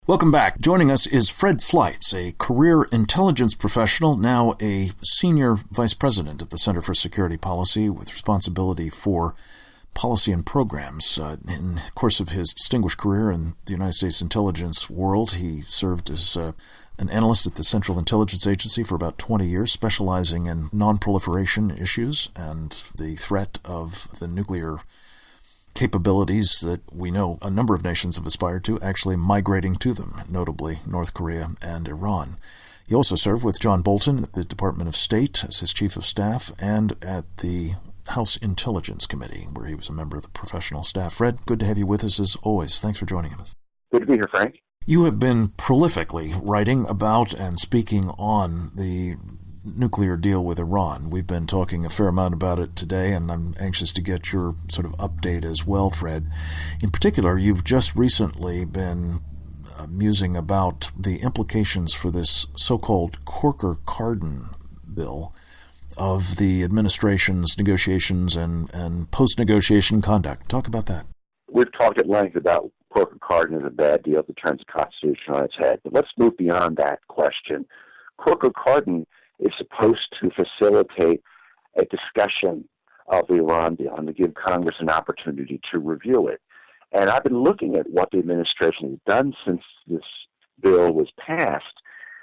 Welcome back. Joining us is Fred Fleitz, a career intelligence professional, now a senior vice president of the Center for Security Policy with responsibility for policy and programs. In the course of his distinguished career in the United States intelligence world, he served as an analyst at the Central Intelligence Agency for about 20 years, specializing in non-proliferation issues and the threat of the nuclear capabilities that we know a number of nations have aspired to, actually migrating to them, notably North Korea and Iran. He also served with John Bolton at the Department of State as his chief of staff and at the House Intelligence Committee, where he was a member of the professional staff. Fred, good to have you with us as always. Thanks for joining us. Good to be here, Frank. You have been prolifically writing about and speaking on the nuclear deal with Iran. We've been talking a fair amount about it today, and I'm anxious to get your sort of update as well, Fred. In particular, you've just recently been musing about the implications for this so-called Corker-Cardin bill of the administration's negotiations and post-negotiation conduct. Talk about that. We've talked at length about Corker-Cardin as a bad deal that turns the Constitution on its head. But let's move beyond that question. Corker-Cardin is supposed to facilitate a discussion of the Iran deal and to give Congress an opportunity to review it. And I've been looking at what the administration has done since this bill was passed,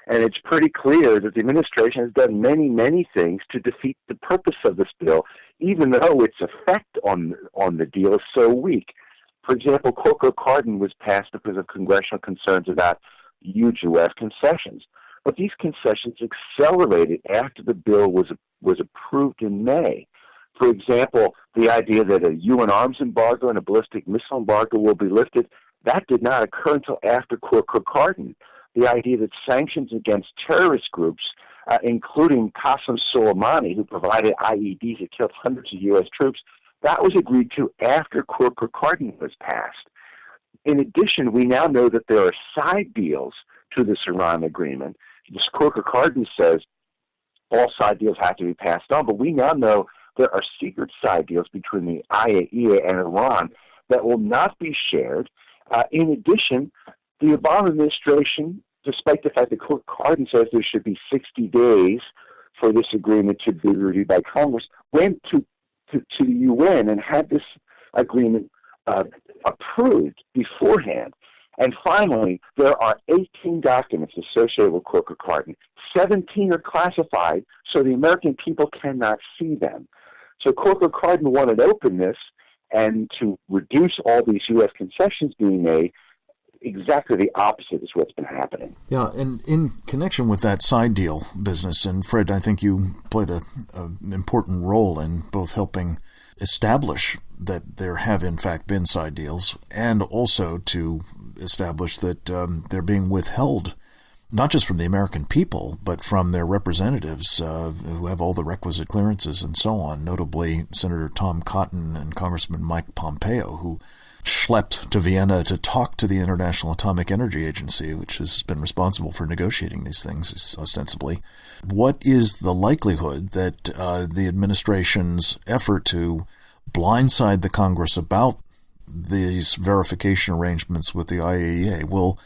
and it's pretty clear that the administration has done many, many things to defeat the purpose of this bill, even though its effect on the deal is so weak. For example, Corker-Cardin was passed because of congressional concerns about huge U.S. concessions. But these concessions accelerated after the bill was approved in May. For example, the idea that a UN arms embargo and a ballistic missile embargo will be lifted, that did not occur until after Corker-Cardin. The idea that sanctions against terrorist groups, including Qasem Soleimani, who provided IEDs that killed hundreds of U.S. troops, that was agreed to after Corker-Cardin was passed. In addition, we now know that there are side deals to this Iran agreement. This Corker-Cardin says all side deals have to be passed on, but we now know there are secret side deals between the IAEA and Iran that will not be shared. In addition, the Obama administration, despite the fact that Corker-Cardin says there should be 60 days for this agreement to be reviewed by Congress, went to the UN and had this agreement approved beforehand. And finally, there are 18 documents associated with Corker-Cardin. 17 are classified, so the American people cannot see them. So Corker-Cardin wanted openness and to reduce all these U.S. concessions being made. Exactly the opposite is what's been happening. Yeah, and in connection with that side deal business, and Fred, I think you played an important role in both helping establish that there have in fact been side deals and also to establish that they're being withheld not just from the American people, but from their representatives who have all the requisite clearances and so on, notably Senator Tom Cotton and Congressman Mike Pompeo, who schlepped to Vienna to talk to the International Atomic Energy Agency, which has been responsible for negotiating these things ostensibly. What is the likelihood that the administration's effort to blindside the Congress about these verification arrangements with the IAEA will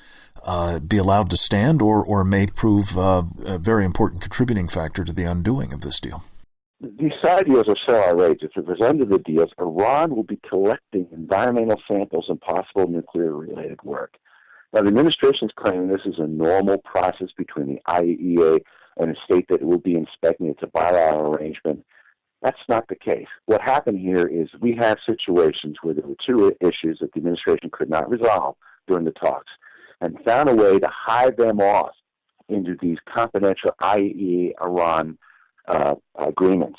be allowed to stand or may prove a very important contributing factor to the undoing of this deal? These side deals are so outrageous. If it's under the deals, Iran will be collecting environmental samples and possible nuclear-related work. Now, the administration is claiming this is a normal process between the IAEA and a state that it will be inspecting. It's a bilateral arrangement. That's not the case. What happened here is we have situations where there were two issues that the administration could not resolve during the talks and found a way to hide them off into these confidential IAEA-Iran agreements.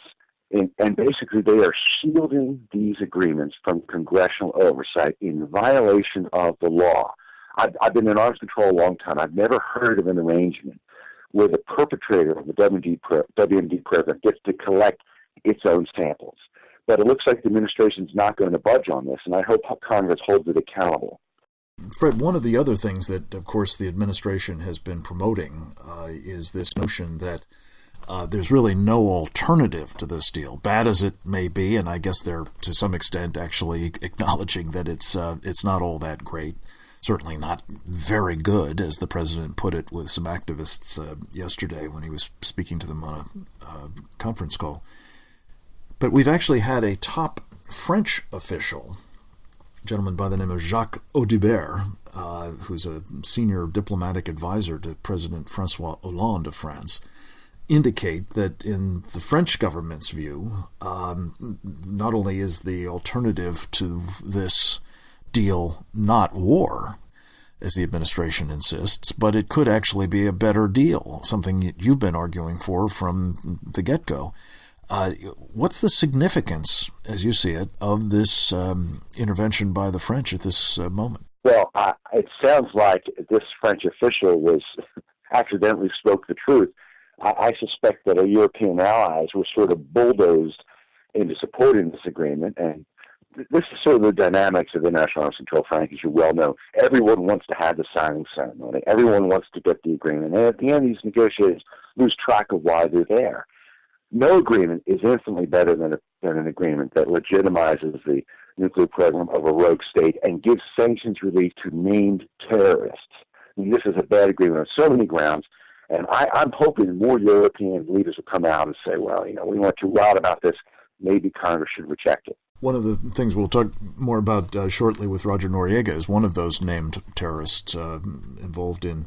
And basically they are shielding these agreements from congressional oversight in violation of the law. I've been in arms control a long time. I've never heard of an arrangement where the perpetrator of the WMD program gets to collect its own samples. But it looks like the administration is not going to budge on this, and I hope Congress holds it accountable. Fred, one of the other things that, of course, the administration has been promoting is this notion that there's really no alternative to this deal, bad as it may be, and I guess they're, to some extent, actually acknowledging that it's not all that great. certainly not very good, as the president put it with some activists yesterday when he was speaking to them on a conference call. But we've actually had a top French official, a gentleman by the name of Jacques Audibert, who's a senior diplomatic advisor to President Francois Hollande of France, indicate that in the French government's view, not only is the alternative to this deal not war, as the administration insists, but it could actually be a better deal, something you've been arguing for from the get-go. What's the significance, as you see it, of this intervention by the French at this moment? Well, it sounds like this French official was accidentally spoke the truth. I suspect that our European allies were sort of bulldozed into supporting this agreement, and this is sort of the dynamics of international arms control, Frank, as you well know. Everyone wants to have the signing ceremony. Everyone wants to get the agreement. And at the end, these negotiators lose track of why they're there. No agreement is infinitely better than an agreement that legitimizes the nuclear program of a rogue state and gives sanctions relief to named terrorists. I mean, this is a bad agreement on so many grounds. And I'm hoping more European leaders will come out and say, well, we weren't too wild about this. Maybe Congress should reject it. One of the things we'll talk more about shortly with Roger Noriega is one of those named terrorists involved in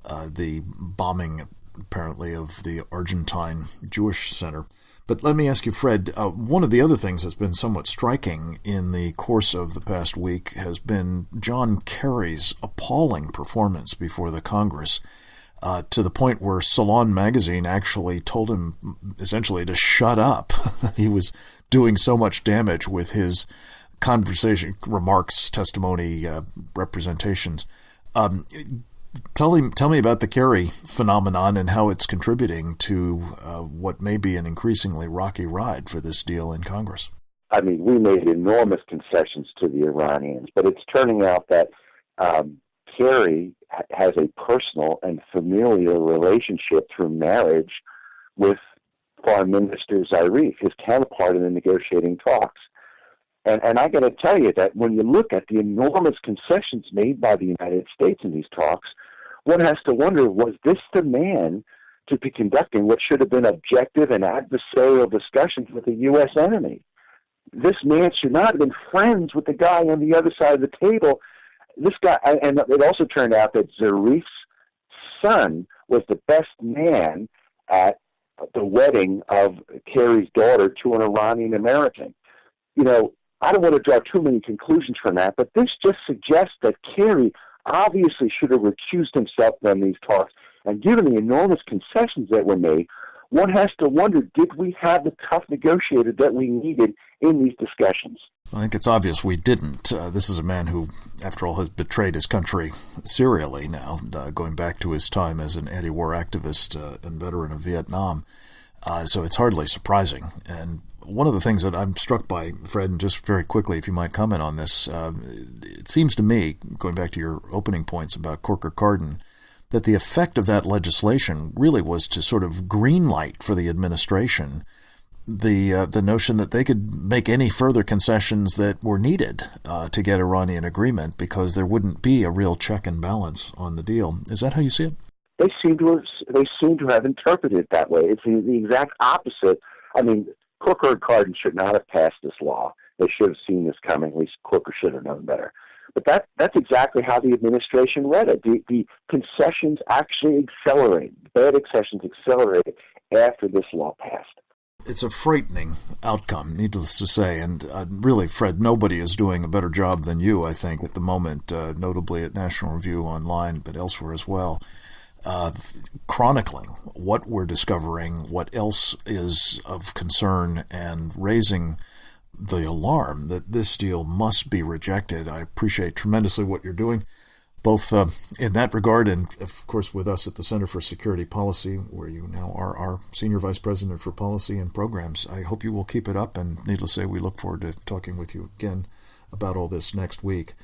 the bombing, apparently, of the Argentine Jewish Center. But let me ask you, Fred, one of the other things that's been somewhat striking in the course of the past week has been John Kerry's appalling performance before the Congress, to the point where Salon magazine actually told him essentially to shut up. He was doing so much damage with his conversation, remarks, testimony, representations. Tell me about the Kerry phenomenon and how it's contributing to what may be an increasingly rocky ride for this deal in Congress. I mean, we made enormous concessions to the Iranians, but it's turning out that Kerry has a personal and familial relationship through marriage with Foreign Minister Zarif, his counterpart in the negotiating talks. And I got to tell you that when you look at the enormous concessions made by the United States in these talks, one has to wonder, was this the man to be conducting what should have been objective and adversarial discussions with a U.S. enemy? This man should not have been friends with the guy on the other side of the table. This guy, and it also turned out that Zarif's son was the best man at the wedding of Kerry's daughter to an Iranian American. I don't want to draw too many conclusions from that, but this just suggests that Kerry obviously should have recused himself from these talks. And given the enormous concessions that were made, one has to wonder, did we have the tough negotiator that we needed in these discussions? I think it's obvious we didn't. This is a man who, after all, has betrayed his country serially now, going back to his time as an anti-war activist and veteran of Vietnam. So it's hardly surprising. And one of the things that I'm struck by, Fred, and just very quickly, if you might comment on this, it seems to me, going back to your opening points about Corker-Cardin, that the effect of that legislation really was to sort of greenlight for the administration the notion that they could make any further concessions that were needed to get Iranian agreement, because there wouldn't be a real check and balance on the deal. Is that how you see it? They seem to have interpreted it that way. It's the exact opposite. I mean, Corker-Cardin should not have passed this law. They should have seen this coming. At least Corker should have known better. But that's exactly how the administration read it. The concessions actually accelerated. Bad concessions accelerated after this law passed. It's a frightening outcome, needless to say. And really, Fred, nobody is doing a better job than you, I think, at the moment, notably at National Review Online, but elsewhere as well, chronicling what we're discovering, what else is of concern, and raising the alarm that this deal must be rejected. I appreciate tremendously what you're doing, both in that regard and, of course, with us at the Center for Security Policy, where you now are our Senior Vice President for Policy and Programs. I hope you will keep it up, and needless to say, we look forward to talking with you again about all this next week.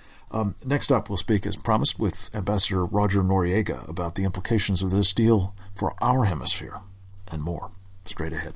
Next up, we'll speak, as promised, with Ambassador Roger Noriega about the implications of this deal for our hemisphere and more. Straight ahead.